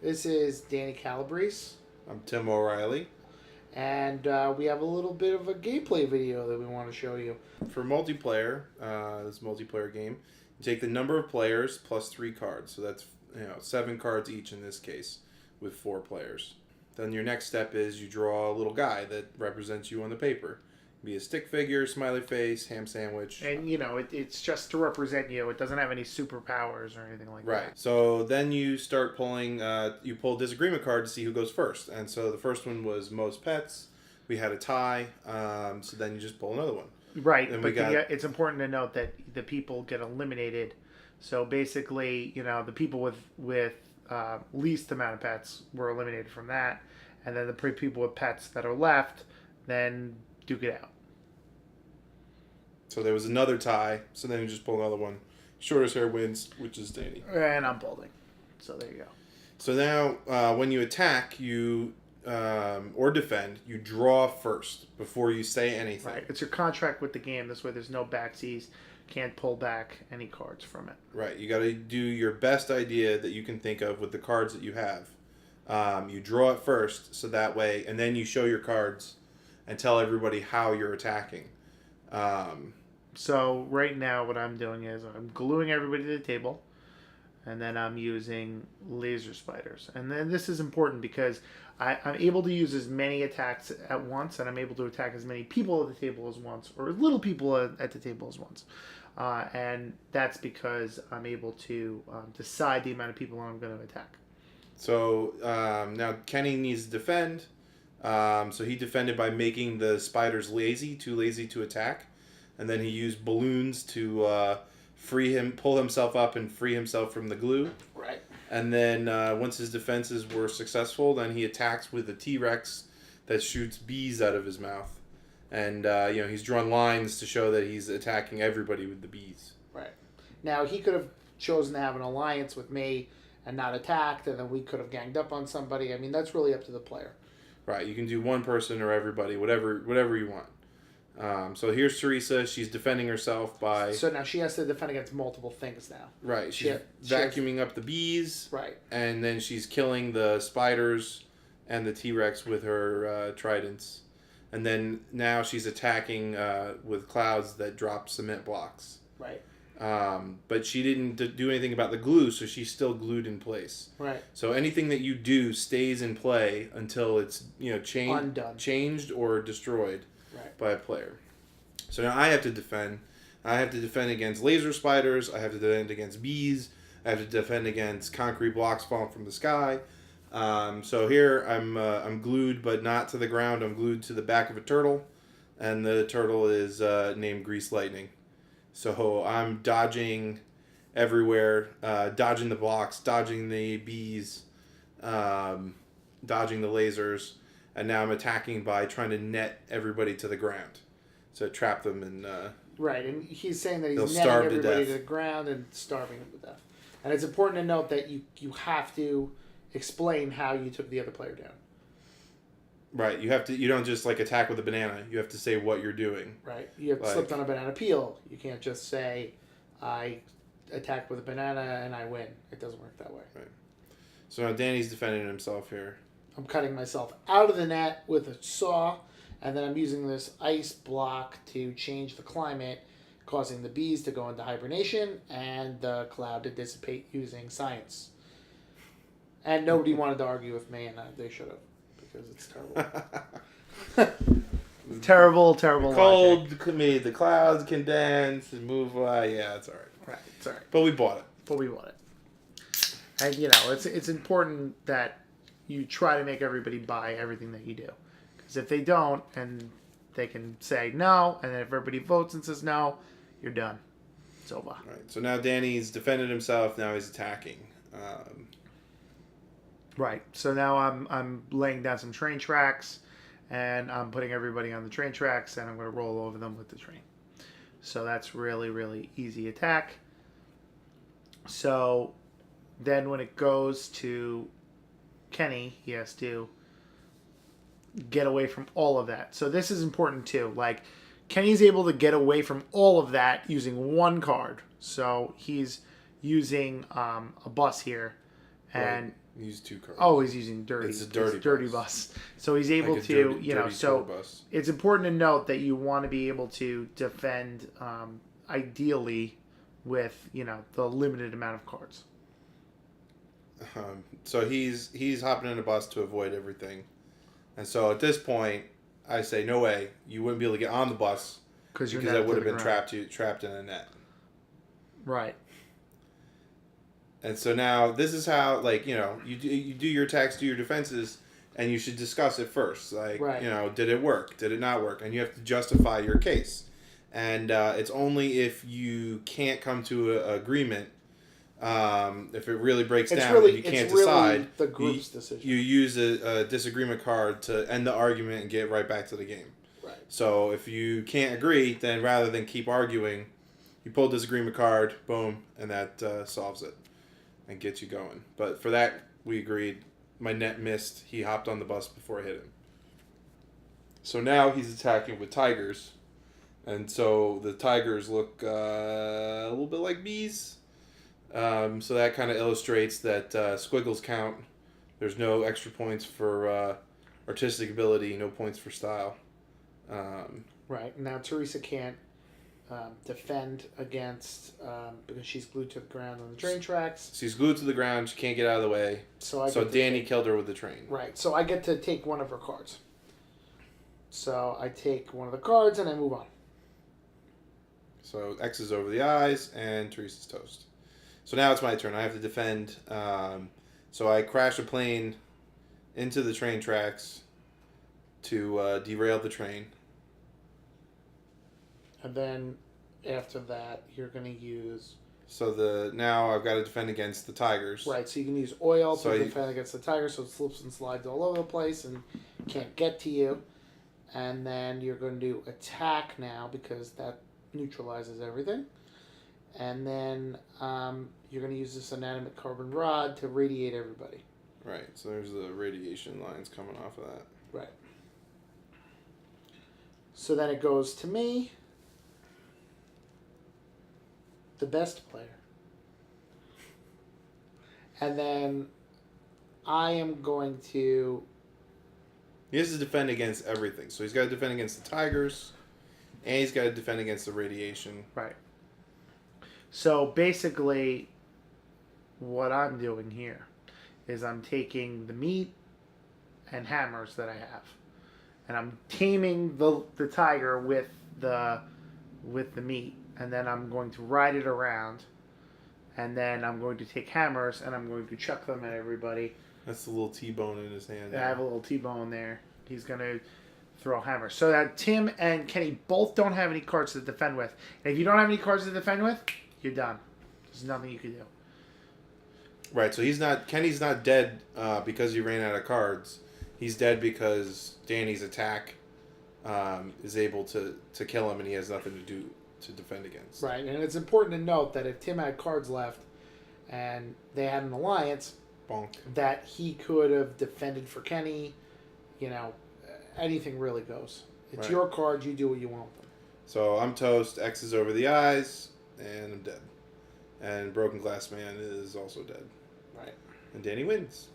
This is Danny Calabrese, I'm Tim O'Reilly. and we have a little bit of a gameplay video that we want to show you. For multiplayer, this multiplayer game, you take the number of players plus 3 cards. So that's 7 cards each in this case, with 4 players. Then your next step is you draw a little guy that represents you on the paper. Be a stick figure, smiley face, ham sandwich. And, it's just to represent you. It doesn't have any superpowers or anything like that. Right. So then you start pulling, you pull a disagreement card to see who goes first. And so the first one was most pets. We had a tie. So then you just pull another one. Right. But it's important to note that the people get eliminated. So basically, the people with least amount of pets were eliminated from that. And then the people with pets that are left then duke it out. So there was another tie. So then you just pull another one. Shortest hair wins, which is Danny. And I'm balding. So there you go. So now, when you attack, or defend, you draw first before you say anything. Right. It's your contract with the game. This way there's no backsies. Can't pull back any cards from it. Right. You got to do your best idea that you can think of with the cards that you have. You draw it first, so that way, and then you show your cards and tell everybody how you're attacking. So right now what I'm doing is I'm gluing everybody to the table, and then I'm using laser spiders. And then this is important because I'm able to use as many attacks at once, and I'm able to attack as many people at the table as once, or as little people at the table as once. And that's because I'm able to decide the amount of people I'm going to attack. So now Kenny needs to defend. So he defended by making the spiders too lazy to attack. And then he used balloons to pull himself up and free himself from the glue. Right. And then once his defenses were successful, then he attacks with a T-Rex that shoots bees out of his mouth. And, he's drawn lines to show that he's attacking everybody with the bees. Right. Now, he could have chosen to have an alliance with me and not attacked, and then we could have ganged up on somebody. I mean, that's really up to the player. Right. You can do one person or everybody, whatever you want. So here's Teresa. She's defending herself by... So now she has to defend against multiple things now. Right. She's vacuuming up the bees. Right. And then she's killing the spiders and the T-Rex with her tridents. And then now she's attacking with clouds that drop cement blocks. Right. But she didn't do anything about the glue, so she's still glued in place. Right. So anything that you do stays in play until it's changed or destroyed by a player. So now I have to defend. I have to defend against laser spiders. I have to defend against bees. I have to defend against concrete blocks falling from the sky. So here I'm glued, but not to the ground. I'm glued to the back of a turtle, and the turtle is named Grease Lightning. So I'm dodging everywhere, dodging the blocks, dodging the bees, dodging the lasers, and now I'm attacking by trying to net everybody to the ground. So trap them and... right, and he's saying that he's netting everybody to the ground and starving them to death. And it's important to note that you have to explain how you took the other player down. Right, you don't just attack with a banana. You have to say what you're doing. Right, you have slipped on a banana peel. You can't just say, I attack with a banana and I win. It doesn't work that way. Right. So now Danny's defending himself here. I'm cutting myself out of the net with a saw, and then I'm using this ice block to change the climate, causing the bees to go into hibernation and the cloud to dissipate using science. And nobody wanted to argue with me, and they should have, because it's terrible. Terrible the cold logic. Made the clouds condense and move. Yeah, it's all right. Right, it's all right. But we bought it. And, it's important that you try to make everybody buy everything that you do. Because if they don't, and they can say no, and then if everybody votes and says no, you're done. It's over. Right. So now Danny's defended himself. Now he's attacking. Right. So now I'm laying down some train tracks, and I'm putting everybody on the train tracks, and I'm going to roll over them with the train. So that's really, really easy attack. So then when it goes to Kenny, he has to get away from all of that. So this is important too. Kenny's able to get away from all of that using one card. So he's using a bus here, and Use 2 cards. Oh, he's using dirty. It's a dirty bus. So he's able like to, dirty so bus. it's important to note that you want to be able to defend, ideally, with the limited amount of cards. So he's hopping in a bus to avoid everything, and so at this point, I say no way you wouldn't be able to get on the bus because I would have been trapped in a net. Right. And so now this is how, like, you do your attacks, do your defenses, and you should discuss it first. Like, right. Did it work? Did it not work? And you have to justify your case. And it's only if you can't come to an agreement, if it really breaks down and you can't decide, the group's decision. You use a disagreement card to end the argument and get right back to the game. Right. So if you can't agree, then rather than keep arguing, you pull a disagreement card, boom, and that solves it. And get you going. But for that, we agreed. My net missed. He hopped on the bus before I hit him. So now he's attacking with tigers. And so the tigers look a little bit like bees. So that kind of illustrates that squiggles count. There's no extra points for artistic ability, no points for style. Right. Now Teresa can't defend against because she's glued to the ground on the train tracks. She's glued to the ground. She can't get out of the way. So Danny killed her with the train. Right. So I get to take one of her cards. So I take one of the cards and I move on. So X is over the eyes and Teresa's toast. So now it's my turn. I have to defend. So I crash a plane into the train tracks to derail the train. And then after that, you're going to use... So now I've got to defend against the tigers. Right, so you can use oil to defend against the tigers, so it slips and slides all over the place and can't get to you. And then you're going to do attack now because that neutralizes everything. And then you're going to use this inanimate carbon rod to radiate everybody. Right, so there's the radiation lines coming off of that. Right. So then it goes to me. The best player. And then I am going to... He has to defend against everything. So he's got to defend against the tigers, and he's got to defend against the radiation. Right. So basically, what I'm doing here is I'm taking the meat and hammers that I have, and I'm taming the tiger with the meat. And then I'm going to ride it around. And then I'm going to take hammers and I'm going to chuck them at everybody. That's the little T-bone in his hand. I have a little T-bone there. He's going to throw hammers. So that Tim and Kenny both don't have any cards to defend with. And if you don't have any cards to defend with, you're done. There's nothing you can do. Right, so Kenny's not dead because he ran out of cards. He's dead because Danny's attack is able to kill him and he has nothing to do to defend against. Right, and it's important to note that if Tim had cards left and they had an alliance, bonk, that he could have defended for Kenny. Anything really goes. It's your cards, you do what you want with them. So I'm toast, X is over the eyes, and I'm dead. And Broken Glass Man is also dead. Right. And Danny wins.